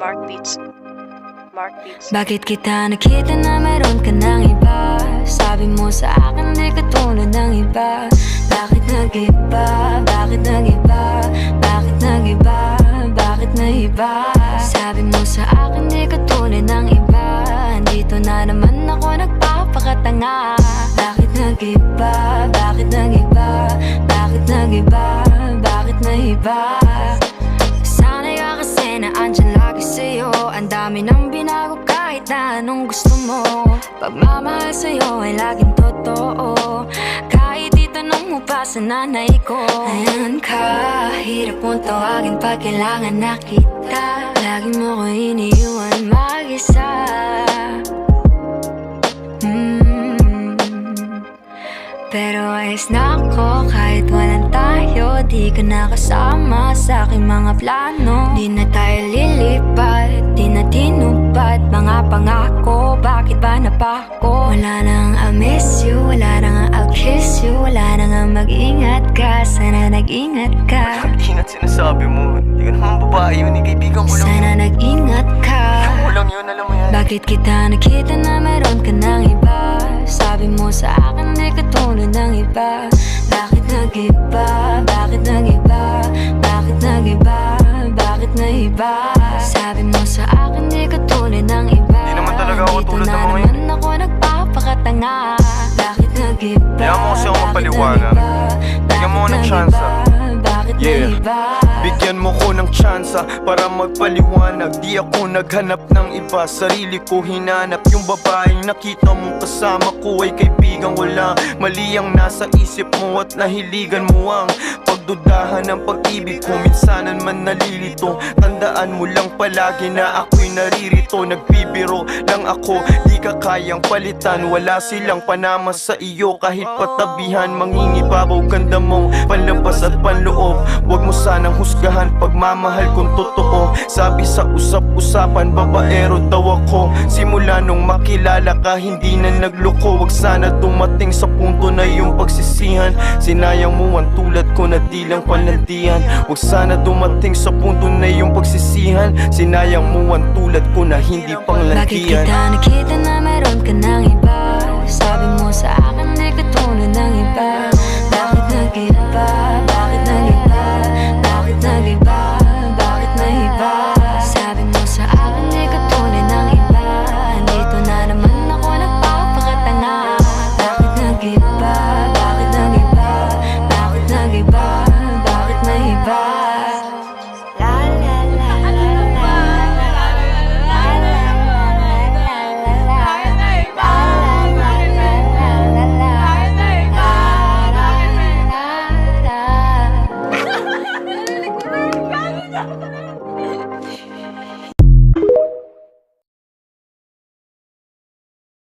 Mark Beats. Bakit kita nakita na meron ka ng iba? Sabi mo sa akin di ka tulad ng iba. Bakit nag-iba? Bakit nag-iba? Bakit nag-iba? Bakit nag-iba? Sabi mo sa akin di ka tulad ng iba. Dito na naman ako nagpapakatanga. Bakit nag-iba? Bakit nag-iba? Bakit nag-iba? Bakit nag-iba? Sana'y ka kasi na andyan lagi sa'yo. Ang dami nang binago kahit na anong gusto mo. Pagmamahal sa'yo ay laging totoo. Kahit itanong mo pa sa nanay ko. Ayan ka, hirap mong tawagin pag kailangan na kita. Lagi mo ko iniiwan mag-isa. Pero ayos na ako kahit walang tayo. Di ka nakasama sa aking mga plano. Di na tayo lilipat, di na tinupad mga pangako. Bakit ba napako? Wala nang I'll miss you, wala nang I'll kiss you. Wala nang mag-ingat ka, sana nag-ingat ka. Ingat sinasabi mo, di ka naman babae yun, kaibigan ko lang. Sana nag-ingat ka. Ko lang yun, alam mo yan. Bakit kita nakita na meron ka ng iba? Sabi mo sa akin di ka tulad ng iba. Bakit nag-iba? Bakit nag-iba? Bakit nag-iba? Bakit nag-iba? Sabi mo sa akin di ka tulad ng iba. Di naman talaga ako tulad ng mga yun. Dito na naman ako nagpapakatanga. Bakit nag-iba? Kaya mo kasi ako mapaliwanag. Bigyan mo ako ng tsansa. Bakit nag-iba? Bigyan mo ko ng tsansa para magpaliwanag. Di ako naghanap ng iba, sarili ko hinanap. Yung babaeng nakita mong kasama ko ay kaibigan ko lang. Mali ang nasa isip mo at nahiligan mo ang pagdudahan ng pag-ibig ko. Minsanan man nalilito, tandaan mo lang palagi na ako'y naririto. Nagbibiro lang ako, di ka kayang palitan. Wala silang panama sa iyo kahit patabihan. Mangingibabaw ganda mong panlabas at panloob. Huwag mo sanang husgahan pagmamahal kung totoo. Sabi sa usap-usapan, babaero daw ako. Simula nung makilala ka, hindi na nagloko. Huwag sana dumating sa punto na yung pagsisihan. Sinayang mo ang tulad ko na di lang palandian. Huwag sana dumating sa punto na yung pagsisihan. Sinayang mo ang tulad ko na hindi panglandian. Bakit kita nakita na meron ka ng iba? Sabi mo sa akin di ka tulad ng iba. Bakit nag-iba?